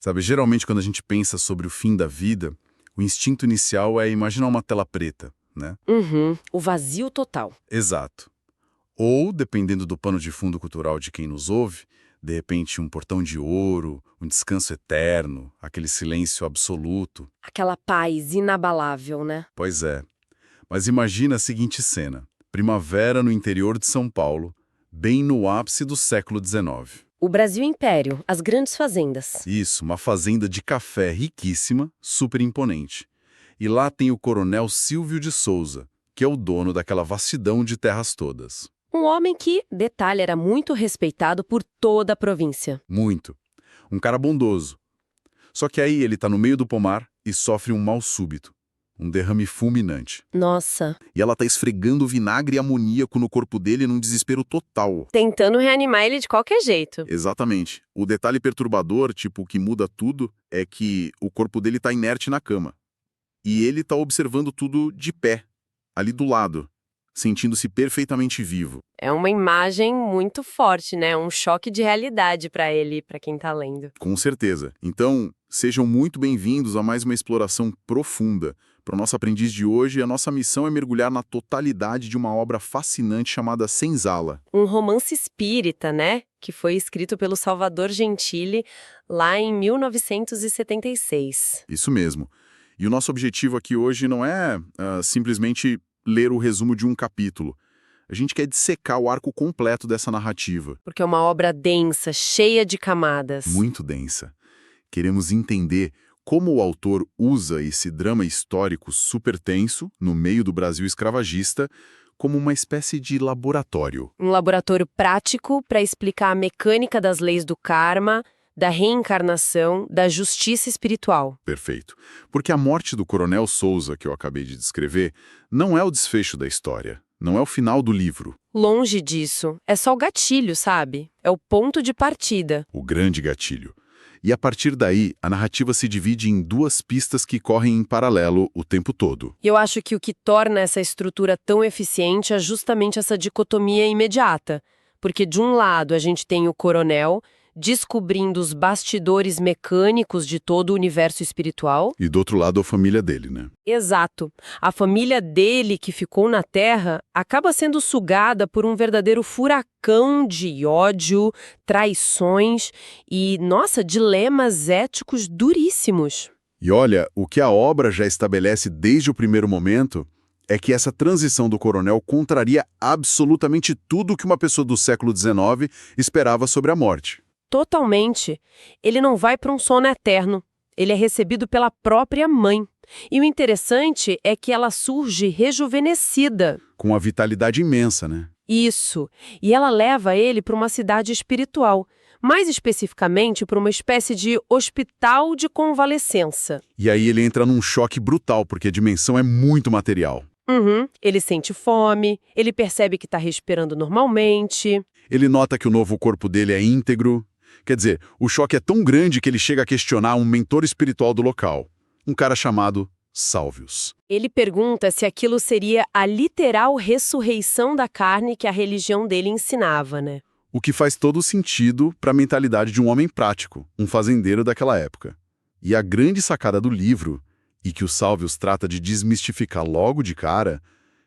Sabe, geralmente quando a gente pensa sobre o fim da vida, o instinto inicial é imaginar uma tela preta, né? Uhum, o vazio total. Exato. Ou, dependendo do pano de fundo cultural de quem nos ouve, de repente um portão de ouro, um descanso eterno, aquele silêncio absoluto. Aquela paz inabalável, né? Pois é. Mas imagina a seguinte cena. Primavera no interior de São Paulo, bem no ápice do século XIX. O Brasil Império, as grandes fazendas. Isso, uma fazenda de café riquíssima, super imponente. E lá tem o coronel Silvio de Souza, que é o dono daquela vastidão de terras todas. Um homem que, detalhe, era muito respeitado por toda a província. Muito. Um cara bondoso. Só que aí ele tá no meio do pomar e sofre um mal súbito. Um derrame fulminante. Nossa, E ela tá esfregando vinagre e amoníaco no corpo dele num desespero total. tentando reanimar ele de qualquer jeito. Exatamente. O detalhe perturbador, tipo, que muda tudo, é que o corpo dele tá inerte na cama. E ele tá observando tudo de pé, ali do lado, sentindo-se perfeitamente vivo. É uma imagem muito forte, né? Um choque de realidade pra ele, pra quem tá lendo. Com certeza. Então, sejam muito bem-vindos a mais uma exploração profunda. Para o nosso aprendiz de hoje, a nossa missão é mergulhar na totalidade de uma obra fascinante chamada Senzala. Um romance espírita, né? Que foi escrito pelo Salvador Gentili lá em 1976. Isso mesmo. E o nosso objetivo aqui hoje não é simplesmente ler o resumo de um capítulo. A gente quer dissecar o arco completo dessa narrativa. Porque é uma obra densa, cheia de camadas. Muito densa. Queremos entender como o autor usa esse drama histórico super tenso, no meio do Brasil escravagista, como uma espécie de laboratório. Um laboratório prático para explicar a mecânica das leis do karma, da reencarnação, da justiça espiritual. Perfeito. Porque a morte do Coronel Souza, que eu acabei de descrever, não é o desfecho da história, não é o final do livro. Longe disso, é só o gatilho, sabe? É o ponto de partida. O grande gatilho. E a partir daí, a narrativa se divide em duas pistas que correm em paralelo o tempo todo. E eu acho que o que torna essa estrutura tão eficiente é justamente essa dicotomia imediata. Porque, de um lado, a gente tem o coronel descobrindo os bastidores mecânicos de todo o universo espiritual. E do outro lado, a família dele, né? Exato. A família dele, que ficou na Terra, acaba sendo sugada por um verdadeiro furacão de ódio, traições e, nossa, dilemas éticos duríssimos. E olha, o que a obra já estabelece desde o primeiro momento é que essa transição do coronel contraria absolutamente tudo que uma pessoa do século XIX esperava sobre a morte. Totalmente. Ele não vai para um sono eterno. Ele é recebido pela própria mãe. E o interessante é que ela surge rejuvenescida. Com uma vitalidade imensa, né? Isso. E ela leva ele para uma cidade espiritual. Mais especificamente para uma espécie de hospital de convalescença. E aí ele entra num choque brutal, porque a dimensão é muito material. Ele sente fome, ele percebe que está respirando normalmente. Ele nota que o novo corpo dele é íntegro. Quer dizer, o choque é tão grande que ele chega a questionar um mentor espiritual do local, um cara chamado Salvius. Ele pergunta se aquilo seria a literal ressurreição da carne que a religião dele ensinava, né? O que faz todo sentido para a mentalidade de um homem prático, um fazendeiro daquela época. E a grande sacada do livro, e que o Salvius trata de desmistificar logo de cara,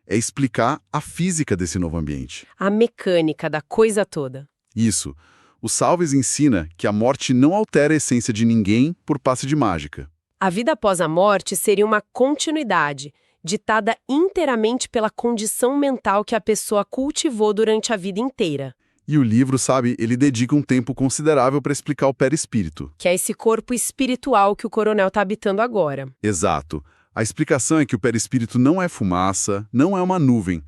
é explicar a física desse novo ambiente. A mecânica da coisa toda. Isso. O Salvius ensina que a morte não altera a essência de ninguém por passe de mágica. A vida após a morte seria uma continuidade, ditada inteiramente pela condição mental que a pessoa cultivou durante a vida inteira. E o livro, sabe, ele dedica um tempo considerável para explicar o perispírito. Que é esse corpo espiritual que o coronel está habitando agora. Exato. A explicação é que o perispírito não é fumaça, não é uma nuvem,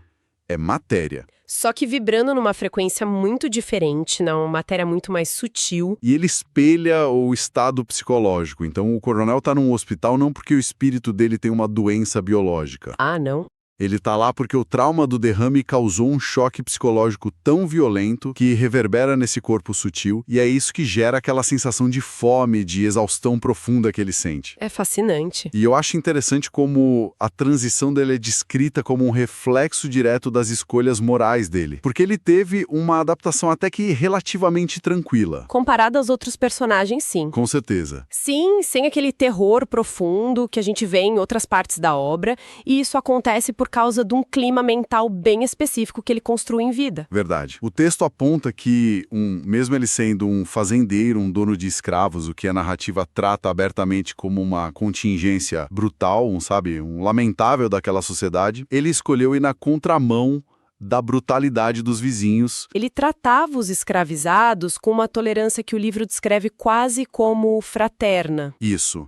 é matéria. Só que vibrando numa frequência muito diferente, uma matéria muito mais sutil. E ele espelha o estado psicológico. Então o coronel está num hospital não porque o espírito dele tem uma doença biológica. Ah, não? Ele tá lá porque o trauma do derrame causou um choque psicológico tão violento que reverbera nesse corpo sutil, e é isso que gera aquela sensação de fome, de exaustão profunda que ele sente. É fascinante. E eu acho interessante como a transição dele é descrita como um reflexo direto das escolhas morais dele, porque ele teve uma adaptação até que relativamente tranquila. Comparado aos outros personagens, sim. Com certeza. Sim, sem aquele terror profundo que a gente vê em outras partes da obra, e isso acontece por causa de um clima mental bem específico que ele construi em vida. Verdade. O texto aponta que, mesmo ele sendo um fazendeiro, um dono de escravos, o que a narrativa trata abertamente como uma contingência brutal, um lamentável daquela sociedade, ele escolheu ir na contramão da brutalidade dos vizinhos. Ele tratava os escravizados com uma tolerância que o livro descreve quase como fraterna. Isso.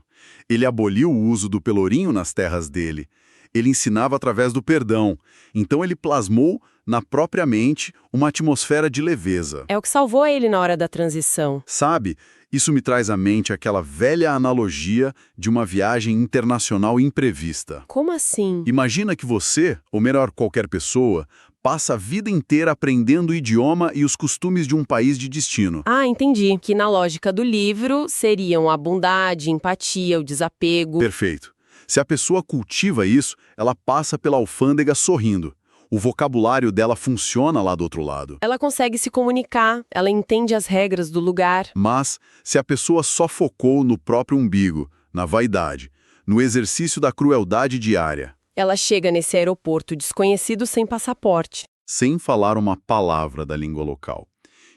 Ele aboliu o uso do pelourinho nas terras dele. Ele ensinava através do perdão. Então ele plasmou na própria mente uma atmosfera de leveza. É o que salvou ele na hora da transição. Sabe, isso me traz à mente aquela velha analogia de uma viagem internacional imprevista. Como assim? Imagina que você, ou melhor, qualquer pessoa, passa a vida inteira aprendendo o idioma e os costumes de um país de destino. Ah, entendi. Que na lógica do livro seriam a bondade, empatia, o desapego. Perfeito. Se a pessoa cultiva isso, ela passa pela alfândega sorrindo. O vocabulário dela funciona lá do outro lado. Ela consegue se comunicar, ela entende as regras do lugar. Mas, se a pessoa só focou no próprio umbigo, na vaidade, no exercício da crueldade diária, Ela chega nesse aeroporto desconhecido sem passaporte. sem falar uma palavra da língua local.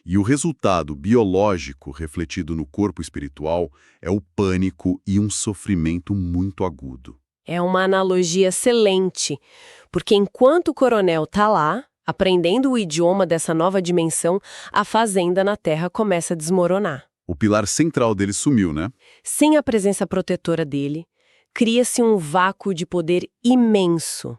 E o resultado biológico refletido no corpo espiritual é o pânico e um sofrimento muito agudo. É uma analogia excelente, porque enquanto o coronel tá lá, aprendendo o idioma dessa nova dimensão, a fazenda na Terra começa a desmoronar. O pilar central dele sumiu, né? Sem a presença protetora dele, cria-se um vácuo de poder imenso.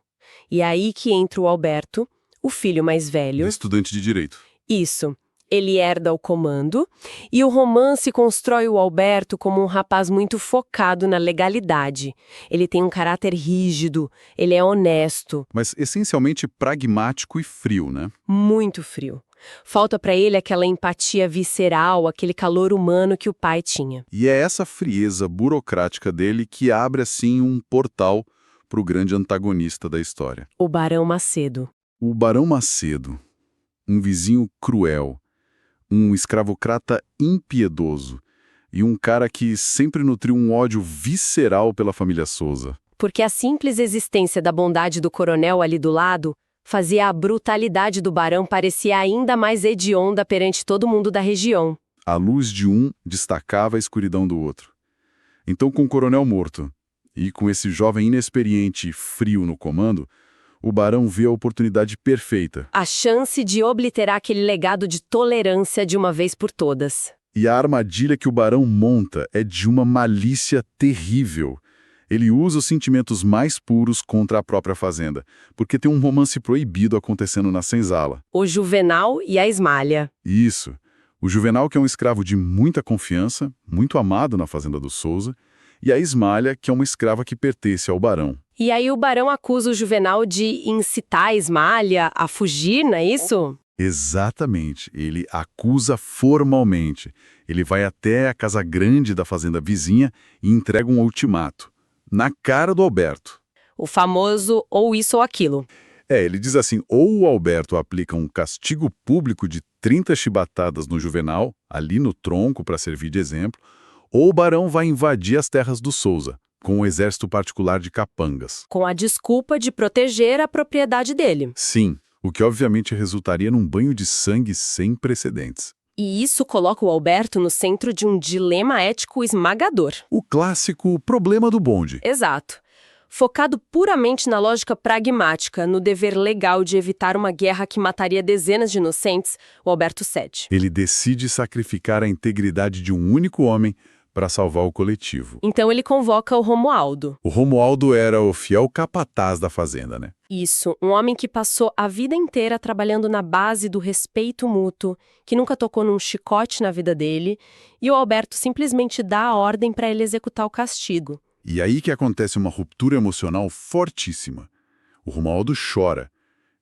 E é aí que entra o Alberto, o filho mais velho. Estudante de direito. Isso. Ele herda o comando, e o romance constrói o Alberto como um rapaz muito focado na legalidade. Ele tem um caráter rígido, ele é honesto, Mas essencialmente pragmático e frio, né? muito frio. Falta para ele aquela empatia visceral, aquele calor humano que o pai tinha. E é essa frieza burocrática dele que abre, assim, um portal para o grande antagonista da história. O Barão Macedo. O Barão Macedo, um vizinho cruel, um escravocrata impiedoso e um cara que sempre nutriu um ódio visceral pela família Souza. Porque a simples existência da bondade do coronel ali do lado fazia a brutalidade do barão parecer ainda mais hedionda perante todo mundo da região. A luz de um destacava a escuridão do outro. Então, com o coronel morto e com esse jovem inexperiente e frio no comando, o barão vê a oportunidade perfeita. A chance de obliterar aquele legado de tolerância de uma vez por todas. E a armadilha que o barão monta é de uma malícia terrível. Ele usa os sentimentos mais puros contra a própria fazenda, porque tem um romance proibido acontecendo na senzala. O Juvenal e a Esmalha. Isso. O Juvenal, que é um escravo de muita confiança, muito amado na fazenda do Souza, e a Esmalha, que é uma escrava que pertence ao barão. E aí o barão acusa o Juvenal de incitar a Esmalha a fugir, não é isso? Exatamente. Ele acusa formalmente. Ele vai até a casa grande da fazenda vizinha e entrega um ultimato. Na cara do Alberto. O famoso ou isso ou aquilo. Ele diz assim, ou o Alberto aplica um castigo público de 30 chibatadas no Juvenal, ali no tronco para servir de exemplo, ou o barão vai invadir as terras do Souza, com um exército particular de capangas. Com a desculpa de proteger a propriedade dele. Sim, o que obviamente resultaria num banho de sangue sem precedentes. E isso coloca o Alberto no centro de um dilema ético esmagador. O clássico problema do bonde. Exato. Focado puramente na lógica pragmática, no dever legal de evitar uma guerra que mataria dezenas de inocentes, o Alberto cede. Ele decide sacrificar a integridade de um único homem para salvar o coletivo. Então ele convoca o Romualdo. O Romualdo era o fiel capataz da fazenda, né? Isso, um homem que passou a vida inteira trabalhando na base do respeito mútuo, que nunca tocou num chicote na vida dele, e o Alberto simplesmente dá a ordem para ele executar o castigo. E aí que acontece uma ruptura emocional fortíssima. O Romualdo chora.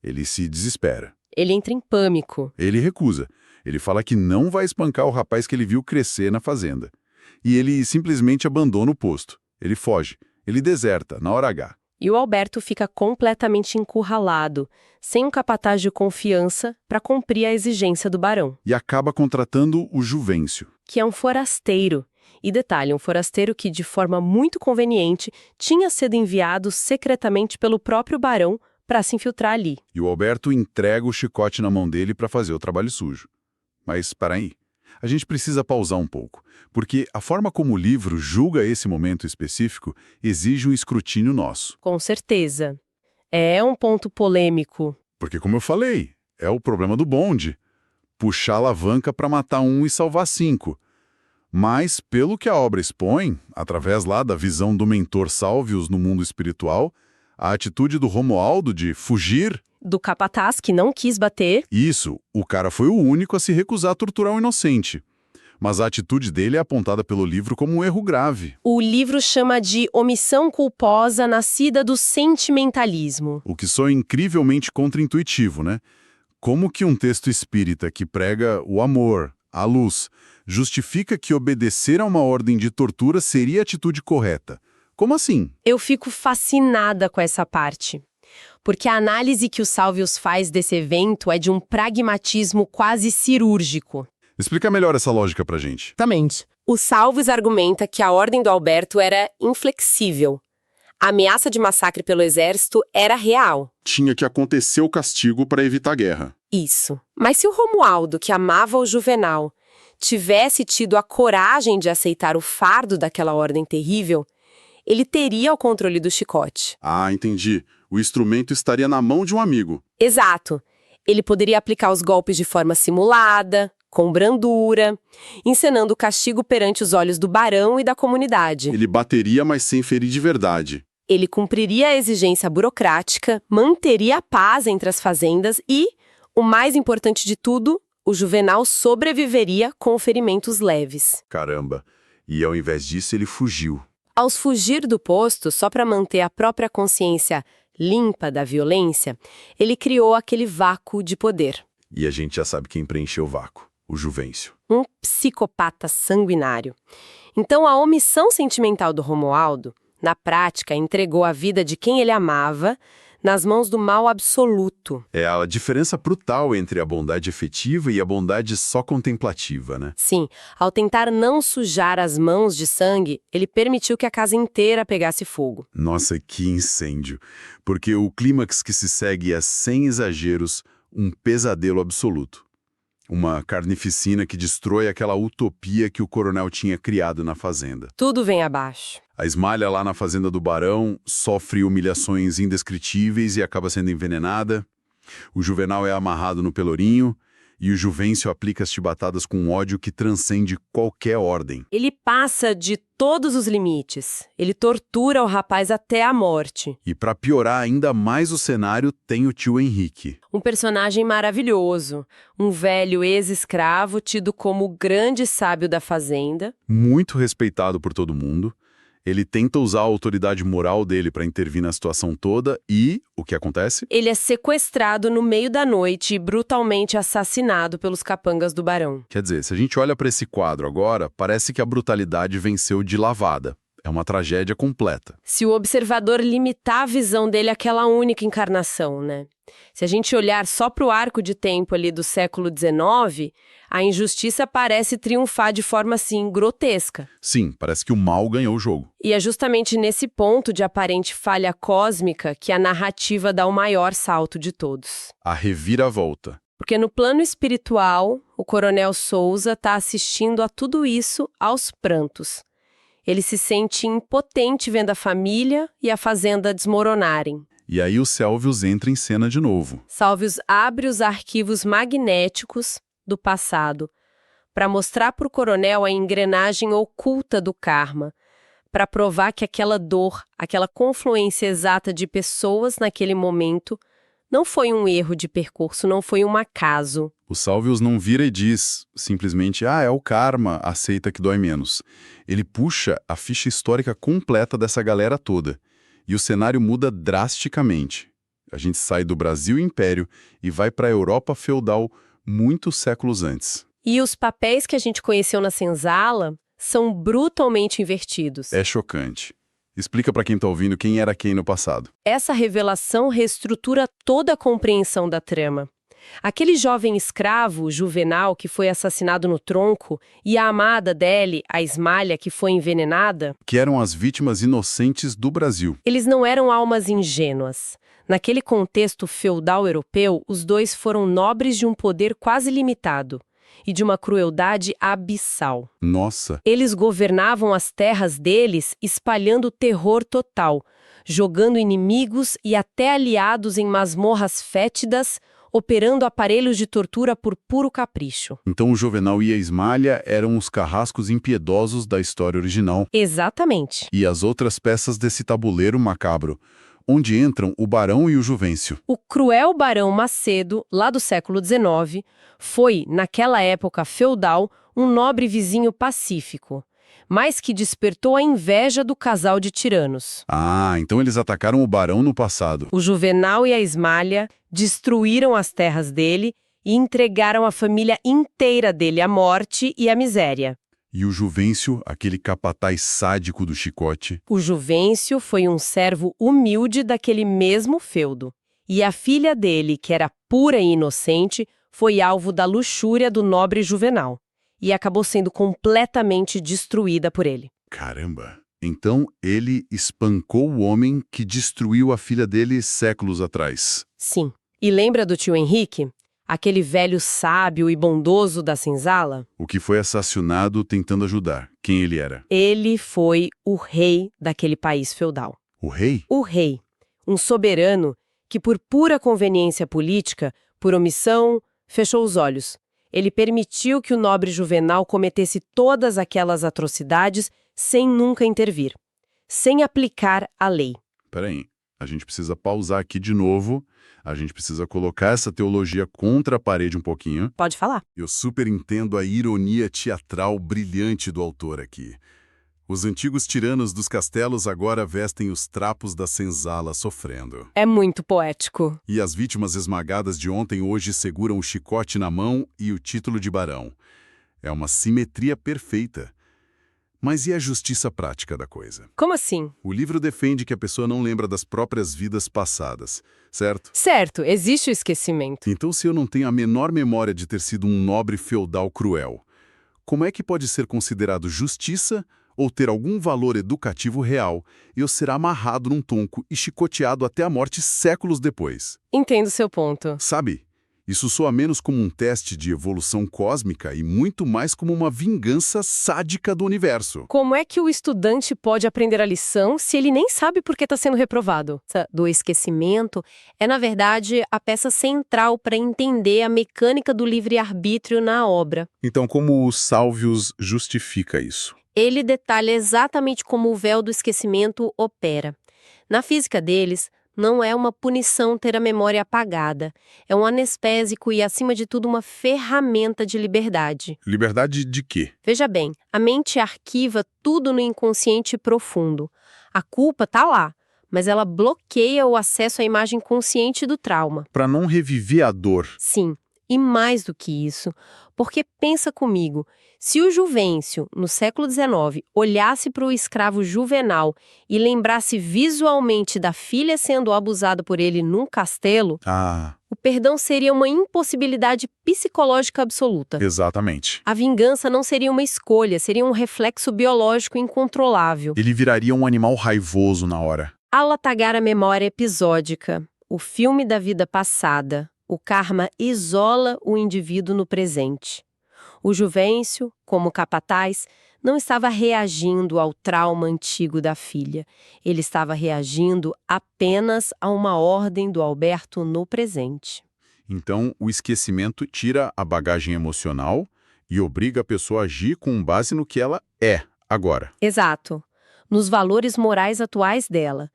Ele se desespera. Ele entra em pânico. Ele recusa. Ele fala que não vai espancar o rapaz que ele viu crescer na fazenda. E ele simplesmente abandona o posto. Ele foge. Ele deserta, na hora H. E o Alberto fica completamente encurralado, sem um capataz de confiança para cumprir a exigência do barão. E acaba contratando o Juvencio. Que é um forasteiro. E detalhe, um forasteiro que, de forma muito conveniente, tinha sido enviado secretamente pelo próprio barão para se infiltrar ali. E o Alberto entrega o chicote na mão dele para fazer o trabalho sujo. Mas, para aí, a gente precisa pausar um pouco, porque a forma como o livro julga esse momento específico exige um escrutínio nosso. Com certeza. É um ponto polêmico. Porque, como eu falei, é o problema do bonde. Puxar a alavanca para matar um e salvar 5. Mas, pelo que a obra expõe, através lá da visão do mentor Salvius no mundo espiritual, a atitude do Romualdo de fugir... Do capataz que não quis bater. Isso, o cara foi o único a se recusar a torturar um inocente. Mas a atitude dele é apontada pelo livro como um erro grave. O livro chama de omissão culposa nascida do sentimentalismo. O que soa incrivelmente contraintuitivo, né? Como que um texto espírita que prega o amor, a luz, justifica que obedecer a uma ordem de tortura seria a atitude correta? Como assim? Eu fico fascinada com essa parte. Porque a análise que o Salvius faz desse evento é de um pragmatismo quase cirúrgico. Explica melhor essa lógica pra gente. Exatamente. O Salvius argumenta que a ordem do Alberto era inflexível. A ameaça de massacre pelo exército era real. Tinha que acontecer o castigo para evitar a guerra. Isso. Mas se o Romualdo, que amava o Juvenal, tivesse tido a coragem de aceitar o fardo daquela ordem terrível, ele teria o controle do chicote. Ah, entendi. O instrumento estaria na mão de um amigo. Exato. Ele poderia aplicar os golpes de forma simulada, com brandura, encenando o castigo perante os olhos do barão e da comunidade. Ele bateria, mas sem ferir de verdade. Ele cumpriria a exigência burocrática, manteria a paz entre as fazendas e, o mais importante de tudo, o Juvenal sobreviveria com ferimentos leves. Caramba. E ao invés disso, ele fugiu. Ao fugir do posto, só para manter a própria consciência limpa da violência, ele criou aquele vácuo de poder. E a gente já sabe quem preencheu o vácuo. O Juvencio. Um psicopata sanguinário. Então, a omissão sentimental do Romualdo, na prática, entregou a vida de quem ele amava nas mãos do mal absoluto. É a diferença brutal entre a bondade efetiva e a bondade só contemplativa, né? Sim, ao tentar não sujar as mãos de sangue, ele permitiu que a casa inteira pegasse fogo. Nossa, que incêndio! Porque o clímax que se segue é, sem exageros, um pesadelo absoluto. Uma carnificina que destrói aquela utopia que o coronel tinha criado na fazenda. Tudo vem abaixo. A Esmalha lá na fazenda do barão sofre humilhações indescritíveis e acaba sendo envenenada. O Juvenal é amarrado no pelourinho e o Juvencio aplica as chibatadas com um ódio que transcende qualquer ordem. Ele passa de todos os limites. Ele tortura o rapaz até a morte. E para piorar ainda mais o cenário, tem o tio Henrique. Um personagem maravilhoso. Um velho ex-escravo tido como o grande sábio da fazenda. Muito respeitado por todo mundo. Ele tenta usar a autoridade moral dele para intervir na situação toda e, o que acontece? Ele é sequestrado no meio da noite e brutalmente assassinado pelos capangas do barão. Quer dizer, se a gente olha para esse quadro agora, parece que a brutalidade venceu de lavada. É uma tragédia completa. Se o observador limitar a visão dele àquela única encarnação, né? Se a gente olhar só para o arco de tempo ali do século XIX, a injustiça parece triunfar de forma, assim, grotesca. Sim, parece que o mal ganhou o jogo. E é justamente nesse ponto de aparente falha cósmica que a narrativa dá o maior salto de todos. A reviravolta. Porque no plano espiritual, o Coronel Souza está assistindo a tudo isso aos prantos. Ele se sente impotente vendo a família e a fazenda desmoronarem. E aí o Salvius entra em cena de novo. Salvius abre os arquivos magnéticos do passado para mostrar para o coronel a engrenagem oculta do karma, para provar que aquela dor, aquela confluência exata de pessoas naquele momento, não foi um erro de percurso, não foi um acaso. O Salvius não vira e diz simplesmente, é o karma, aceita que dói menos. Ele puxa a ficha histórica completa dessa galera toda. E o cenário muda drasticamente. A gente sai do Brasil Império e vai para a Europa feudal muitos séculos antes. E os papéis que a gente conheceu na senzala são brutalmente invertidos. É chocante. Explica para quem está ouvindo quem era quem no passado. Essa revelação reestrutura toda a compreensão da trama. Aquele jovem escravo, Juvenal, que foi assassinado no tronco, e a amada dele, a Ismália, que foi envenenada, Que eram as vítimas inocentes do Brasil. eles não eram almas ingênuas. Naquele contexto feudal europeu, os dois foram nobres de um poder quase limitado e de uma crueldade abissal. Nossa, Eles governavam as terras deles, espalhando terror total, jogando inimigos e até aliados em masmorras fétidas, operando aparelhos de tortura por puro capricho. então o Juvenal e a Ismália eram os carrascos impiedosos da história original Exatamente. e as outras peças desse tabuleiro macabro, onde entram o Barão e o Juvencio. O cruel Barão Macedo, lá do século XIX, foi, naquela época feudal, um nobre vizinho pacífico, mas que despertou a inveja do casal de tiranos. Ah, então eles atacaram o Barão no passado. O Juvenal e a Ismália destruíram as terras dele e entregaram a família inteira dele à morte e à miséria. E o Juvencio, aquele capataz sádico do chicote. O Juvencio foi um servo humilde daquele mesmo feudo. E a filha dele, que era pura e inocente, foi alvo da luxúria do nobre Juvenal. E acabou sendo completamente destruída por ele. Caramba! Então ele espancou o homem que destruiu a filha dele séculos atrás. Sim. E lembra do tio Henrique? Aquele velho sábio e bondoso da senzala? O que foi assassinado tentando ajudar. Quem ele era? Ele foi o rei daquele país feudal. O rei? O rei, um soberano que, por pura conveniência política, por omissão, fechou os olhos. Ele permitiu que o nobre Juvenal cometesse todas aquelas atrocidades sem nunca intervir, sem aplicar a lei. Peraí, a gente precisa pausar aqui de novo. A gente precisa colocar essa teologia contra a parede um pouquinho. Pode falar. Eu super entendo a ironia teatral brilhante do autor aqui. Os antigos tiranos dos castelos agora vestem os trapos da senzala sofrendo. É muito poético. E as vítimas esmagadas de ontem hoje seguram o chicote na mão e o título de barão. É uma simetria perfeita. Mas e a justiça prática da coisa? Como assim? O livro defende que a pessoa não lembra das próprias vidas passadas, certo? Certo, existe o esquecimento. Então, se eu não tenho a menor memória de ter sido um nobre feudal cruel, como é que pode ser considerado justiça ou ter algum valor educativo real eu ser amarrado num tonco e chicoteado até a morte séculos depois? Entendo seu ponto. Sabe, isso soa menos como um teste de evolução cósmica e muito mais como uma vingança sádica do universo. Como é que o estudante pode aprender a lição se ele nem sabe por que está sendo reprovado? Do esquecimento é, na verdade, a peça central para entender a mecânica do livre-arbítrio na obra. Então, como o Salvius justifica isso? Ele detalha exatamente como o véu do esquecimento opera. Na física deles, não é uma punição ter a memória apagada. É um anestésico e, acima de tudo, uma ferramenta de liberdade. Liberdade de quê? Veja bem, a mente arquiva tudo no inconsciente profundo. A culpa está lá, mas ela bloqueia o acesso à imagem consciente do trauma. Para não reviver a dor. Sim, e mais do que isso, porque pensa comigo, se o Juvencio, no século XIX, olhasse para o escravo Juvenal e lembrasse visualmente da filha sendo abusada por ele num castelo, o perdão seria uma impossibilidade psicológica absoluta. Exatamente. A vingança não seria uma escolha, seria um reflexo biológico incontrolável. Ele viraria um animal raivoso na hora. Ao atacar a memória episódica, o filme da vida passada, o karma isola o indivíduo no presente. O Juvencio, como capataz, não estava reagindo ao trauma antigo da filha. Ele estava reagindo apenas a uma ordem do Alberto no presente. Então, o esquecimento tira a bagagem emocional e obriga a pessoa a agir com base no que ela é agora. Exato. Nos valores morais atuais dela.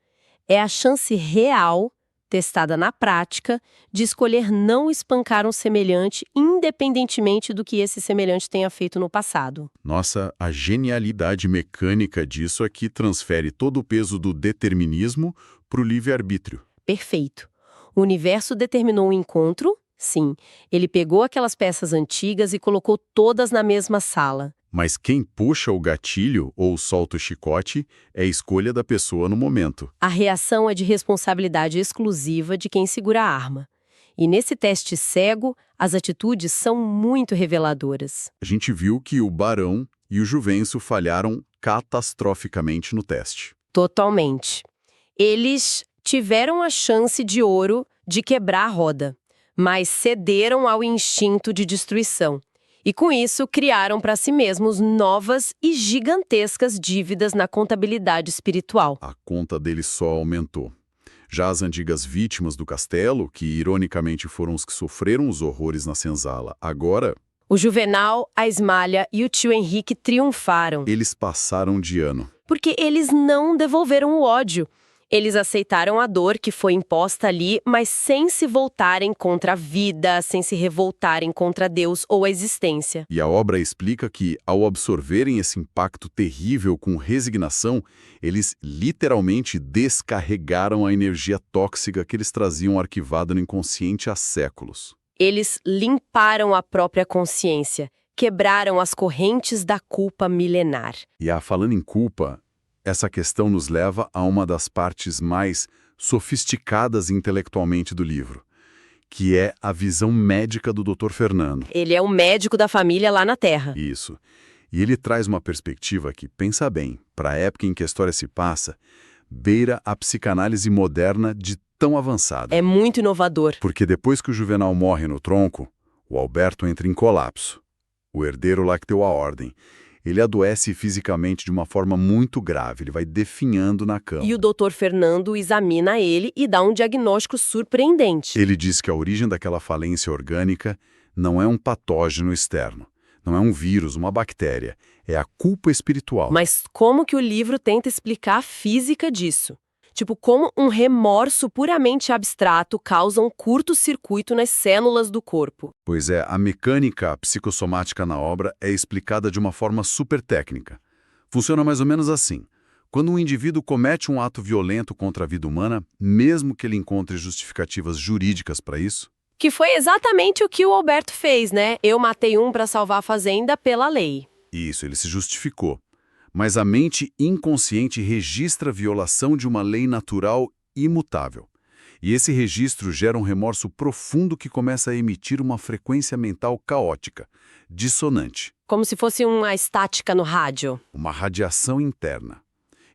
É a chance real, testada na prática, de escolher não espancar um semelhante, independentemente do que esse semelhante tenha feito no passado. Nossa, a genialidade mecânica disso aqui transfere todo o peso do determinismo para o livre-arbítrio. Perfeito. O universo determinou um encontro? Sim. Ele pegou aquelas peças antigas e colocou todas na mesma sala. Mas quem puxa o gatilho ou solta o chicote é a escolha da pessoa no momento. A reação é de responsabilidade exclusiva de quem segura a arma. E nesse teste cego, as atitudes são muito reveladoras. A gente viu que o Barão e o Juvencio falharam catastroficamente no teste. Totalmente. Eles tiveram a chance de ouro de quebrar a roda, mas cederam ao instinto de destruição. E com isso, criaram para si mesmos novas e gigantescas dívidas na contabilidade espiritual. A conta deles só aumentou. Já as antigas vítimas do castelo, que ironicamente foram os que sofreram os horrores na senzala, agora... O Juvenal, a Ismália e o tio Henrique triunfaram. Eles passaram de ano. Porque eles não devolveram o ódio. Eles aceitaram a dor que foi imposta ali, mas sem se voltarem contra a vida, sem se revoltarem contra Deus ou a existência. E a obra explica que, ao absorverem esse impacto terrível com resignação, eles literalmente descarregaram a energia tóxica que eles traziam arquivada no inconsciente há séculos. Eles limparam a própria consciência, quebraram as correntes da culpa milenar. E falando em culpa, essa questão nos leva a uma das partes mais sofisticadas intelectualmente do livro, que é a visão médica do Dr. Fernando. Ele é o médico da família lá na Terra. Isso. E ele traz uma perspectiva que, pensa bem, para a época em que a história se passa, beira a psicanálise moderna de tão avançada. É muito inovador. Porque depois que o Juvenal morre no tronco, o Alberto entra em colapso. O herdeiro lá que deu a ordem. Ele adoece fisicamente de uma forma muito grave, ele vai definhando na cama. E o Dr. Fernando examina ele e dá um diagnóstico surpreendente. Ele diz que a origem daquela falência orgânica não é um patógeno externo, não é um vírus, uma bactéria, é a culpa espiritual. Mas como que o livro tenta explicar a física disso? Tipo, como um remorso puramente abstrato causa um curto-circuito nas células do corpo. Pois é, a mecânica psicossomática na obra é explicada de uma forma super técnica. Funciona mais ou menos assim. Quando um indivíduo comete um ato violento contra a vida humana, mesmo que ele encontre justificativas jurídicas para isso... Que foi exatamente o que o Alberto fez, né? Eu matei um para salvar a fazenda pela lei. Isso, ele se justificou. Mas a mente inconsciente registra a violação de uma lei natural imutável. E esse registro gera um remorso profundo que começa a emitir uma frequência mental caótica, dissonante. Como se fosse uma estática no rádio. Uma radiação interna.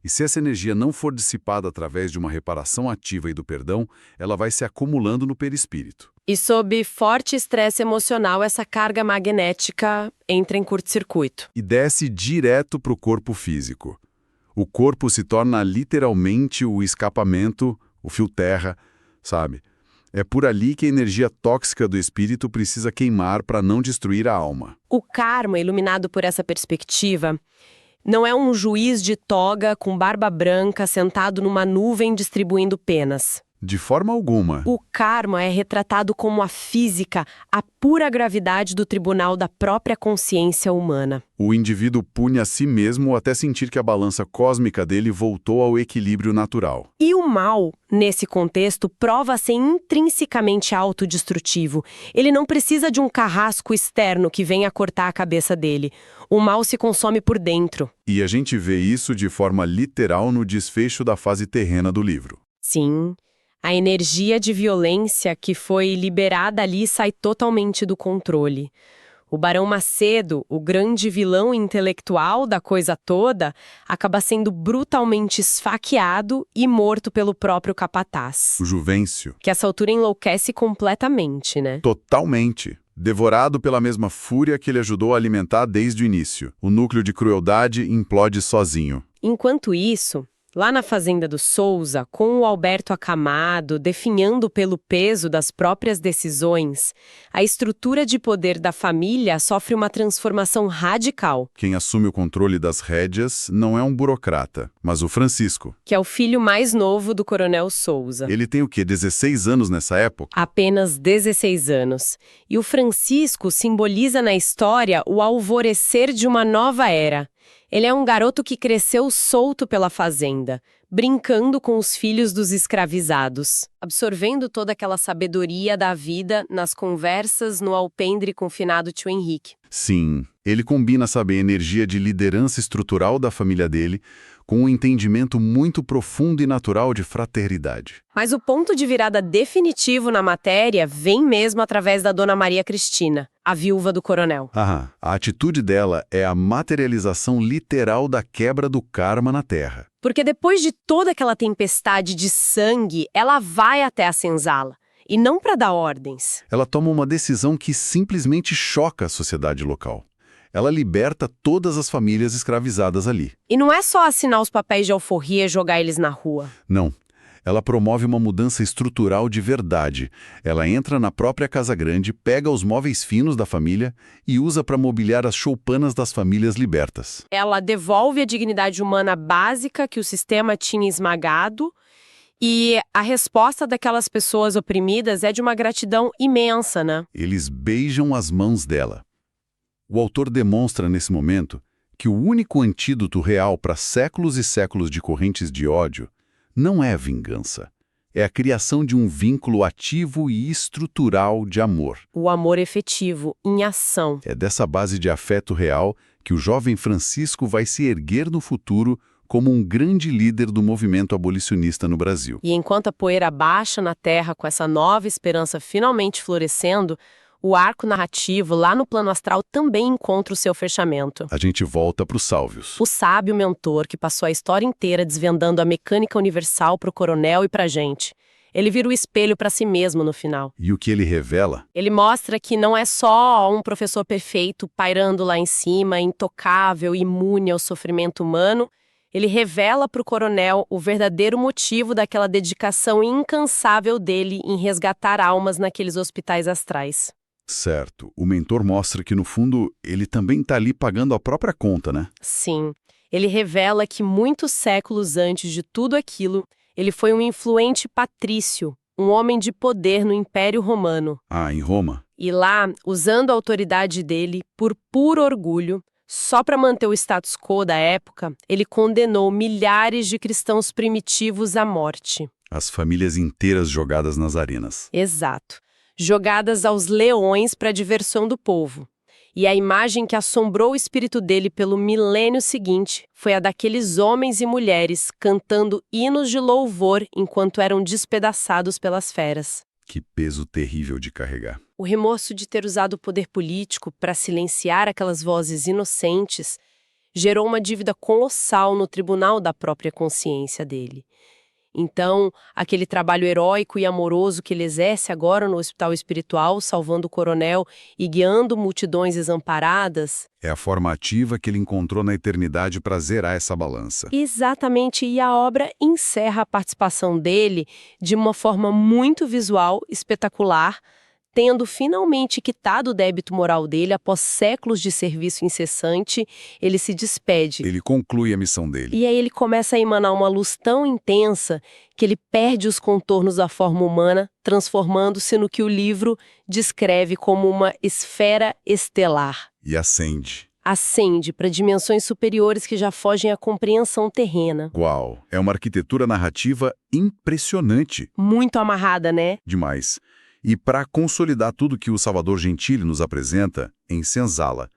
E se essa energia não for dissipada através de uma reparação ativa e do perdão, ela vai se acumulando no perispírito. E sob forte estresse emocional, essa carga magnética entra em curto-circuito. E desce direto para o corpo físico. O corpo se torna literalmente o escapamento, o fio terra, sabe? É por ali que a energia tóxica do espírito precisa queimar para não destruir a alma. O karma, iluminado por essa perspectiva, não é um juiz de toga com barba branca sentado numa nuvem distribuindo penas. De forma alguma. O karma é retratado como a física, a pura gravidade do tribunal da própria consciência humana. O indivíduo pune a si mesmo até sentir que a balança cósmica dele voltou ao equilíbrio natural. E o mal, nesse contexto, prova ser intrinsecamente autodestrutivo. Ele não precisa de um carrasco externo que venha cortar a cabeça dele. O mal se consome por dentro. E a gente vê isso de forma literal no desfecho da fase terrena do livro. Sim. A energia de violência que foi liberada ali sai totalmente do controle. O Barão Macedo, o grande vilão intelectual da coisa toda, acaba sendo brutalmente esfaqueado e morto pelo próprio capataz. O Juvencio. Que a essa altura enlouquece completamente, né? Totalmente. Devorado pela mesma fúria que ele ajudou a alimentar desde o início. O núcleo de crueldade implode sozinho. Enquanto isso... Lá na fazenda do Souza, com o Alberto acamado, definhando pelo peso das próprias decisões, a estrutura de poder da família sofre uma transformação radical. Quem assume o controle das rédeas não é um burocrata, mas o Francisco. Que é o filho mais novo do Coronel Souza. Ele tem o quê? 16 anos nessa época? Apenas 16 anos. E o Francisco simboliza na história o alvorecer de uma nova era. Ele é um garoto que cresceu solto pela fazenda, brincando com os filhos dos escravizados, absorvendo toda aquela sabedoria da vida nas conversas no alpendre com o finado tio Henrique. Sim, ele combina, sabe, a energia de liderança estrutural da família dele com um entendimento muito profundo e natural de fraternidade. Mas o ponto de virada definitivo na matéria vem mesmo através da Dona Maria Cristina, a viúva do coronel. A atitude dela é a materialização literal da quebra do karma na Terra. Porque depois de toda aquela tempestade de sangue, ela vai até a senzala. E não para dar ordens. Ela toma uma decisão que simplesmente choca a sociedade local. Ela liberta todas as famílias escravizadas ali. E não é só assinar os papéis de alforria e jogar eles na rua. Não. Ela promove uma mudança estrutural de verdade. Ela entra na própria Casa Grande, pega os móveis finos da família e usa para mobiliar as choupanas das famílias libertas. Ela devolve a dignidade humana básica que o sistema tinha esmagado. E a resposta daquelas pessoas oprimidas é de uma gratidão imensa, né? Eles beijam as mãos dela. O autor demonstra nesse momento que o único antídoto real para séculos e séculos de correntes de ódio não é a vingança. É a criação de um vínculo ativo e estrutural de amor. O amor efetivo, em ação. É dessa base de afeto real que o jovem Francisco vai se erguer no futuro como um grande líder do movimento abolicionista no Brasil. E enquanto a poeira baixa na terra com essa nova esperança finalmente florescendo, o arco narrativo lá no plano astral também encontra o seu fechamento. A gente volta para os Sálvios. O sábio mentor que passou a história inteira desvendando a mecânica universal para o coronel e para a gente. Ele vira o espelho para si mesmo no final. E o que ele revela? Ele mostra que não é só um professor perfeito pairando lá em cima, intocável, imune ao sofrimento humano. Ele revela para o coronel o verdadeiro motivo daquela dedicação incansável dele em resgatar almas naqueles hospitais astrais. Certo. O mentor mostra que, no fundo, ele também está ali pagando a própria conta, né? Sim. Ele revela que muitos séculos antes de tudo aquilo, ele foi um influente patrício, um homem de poder no Império Romano. Ah, em Roma? E lá, usando a autoridade dele, por puro orgulho, só para manter o status quo da época, ele condenou milhares de cristãos primitivos à morte. As famílias inteiras jogadas nas arenas. Exato. Jogadas aos leões para a diversão do povo. E a imagem que assombrou o espírito dele pelo milênio seguinte foi a daqueles homens e mulheres cantando hinos de louvor enquanto eram despedaçados pelas feras. Que peso terrível de carregar. O remorso de ter usado o poder político para silenciar aquelas vozes inocentes gerou uma dívida colossal no tribunal da própria consciência dele. Então, aquele trabalho heróico e amoroso que ele exerce agora no hospital espiritual, salvando o coronel e guiando multidões desamparadas... É a forma ativa que ele encontrou na eternidade para zerar essa balança. Exatamente, e a obra encerra a participação dele de uma forma muito visual, espetacular, tendo finalmente quitado o débito moral dele após séculos de serviço incessante, ele se despede. Ele conclui a missão dele. E aí ele começa a emanar uma luz tão intensa que ele perde os contornos da forma humana, transformando-se no que o livro descreve como uma esfera estelar. E acende. Ascende para dimensões superiores que já fogem à compreensão terrena. Uau! É uma arquitetura narrativa impressionante. Muito amarrada, né? Demais. E para consolidar tudo que o Salvador Gentili nos apresenta em Senzala,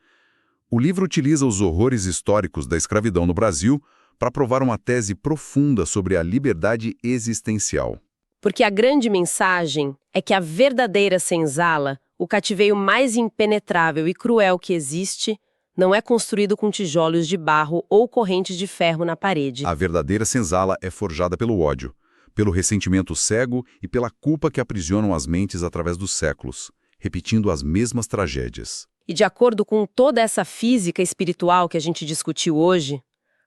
o livro utiliza os horrores históricos da escravidão no Brasil para provar uma tese profunda sobre a liberdade existencial. Porque a grande mensagem é que a verdadeira senzala, o cativeiro mais impenetrável e cruel que existe, não é construído com tijolos de barro ou correntes de ferro na parede. A verdadeira senzala é forjada pelo ódio, pelo ressentimento cego e pela culpa que aprisionam as mentes através dos séculos, repetindo as mesmas tragédias. E de acordo com toda essa física espiritual que a gente discutiu hoje,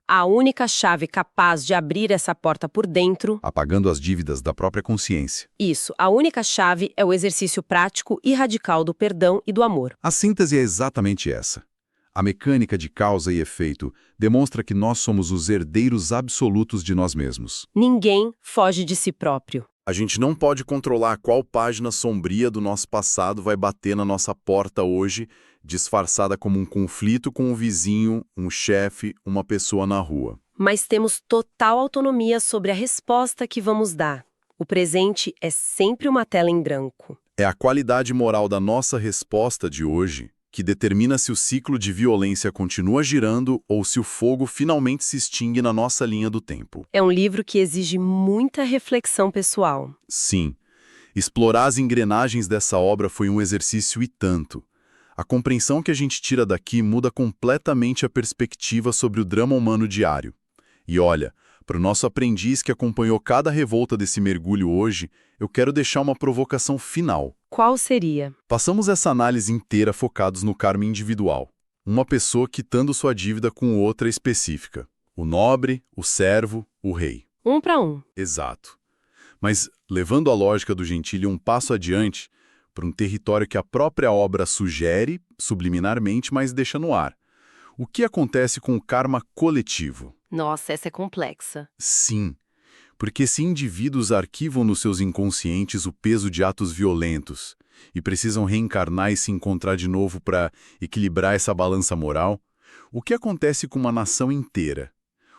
a única chave capaz de abrir essa porta por dentro... Apagando as dívidas da própria consciência. Isso, a única chave é o exercício prático e radical do perdão e do amor. A síntese é exatamente essa. A mecânica de causa e efeito demonstra que nós somos os herdeiros absolutos de nós mesmos. Ninguém foge de si próprio. A gente não pode controlar qual página sombria do nosso passado vai bater na nossa porta hoje disfarçada como um conflito com um vizinho, um chefe, uma pessoa na rua. Mas temos total autonomia sobre a resposta que vamos dar. O presente é sempre uma tela em branco. É a qualidade moral da nossa resposta de hoje que determina se o ciclo de violência continua girando ou se o fogo finalmente se extingue na nossa linha do tempo. É um livro que exige muita reflexão pessoal. Sim, explorar as engrenagens dessa obra foi um exercício e tanto. A compreensão que a gente tira daqui muda completamente a perspectiva sobre o drama humano diário. E olha, para o nosso aprendiz que acompanhou cada revolta desse mergulho hoje, eu quero deixar uma provocação final. Qual seria? Passamos essa análise inteira focados no karma individual. Uma pessoa quitando sua dívida com outra específica. O nobre, o servo, o rei. Um para um. Exato. Mas, levando a lógica do Gentili um passo adiante, para um território que a própria obra sugere, subliminarmente, mas deixa no ar. O que acontece com o karma coletivo? Nossa, essa é complexa. Sim, porque se indivíduos arquivam nos seus inconscientes o peso de atos violentos e precisam reencarnar e se encontrar de novo para equilibrar essa balança moral, o que acontece com uma nação inteira?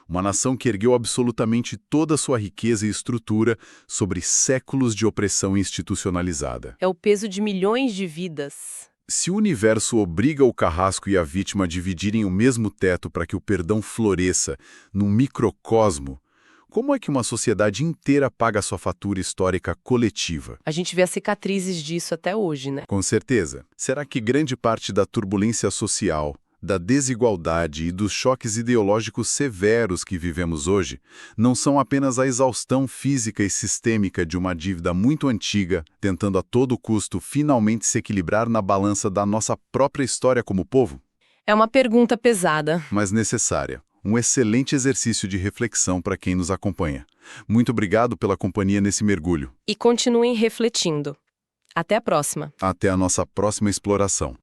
Uma nação que ergueu absolutamente toda a sua riqueza e estrutura sobre séculos de opressão institucionalizada. É o peso de milhões de vidas. Se o universo obriga o carrasco e a vítima a dividirem o mesmo teto para que o perdão floresça num microcosmo, como é que uma sociedade inteira paga sua fatura histórica coletiva? A gente vê as cicatrizes disso até hoje, né? Com certeza. Será que grande parte da turbulência social, da desigualdade e dos choques ideológicos severos que vivemos hoje não são apenas a exaustão física e sistêmica de uma dívida muito antiga, tentando a todo custo finalmente se equilibrar na balança da nossa própria história como povo? É uma pergunta pesada. Mas necessária. Um excelente exercício de reflexão para quem nos acompanha. Muito obrigado pela companhia nesse mergulho. E continuem refletindo. Até a próxima. Até a nossa próxima exploração.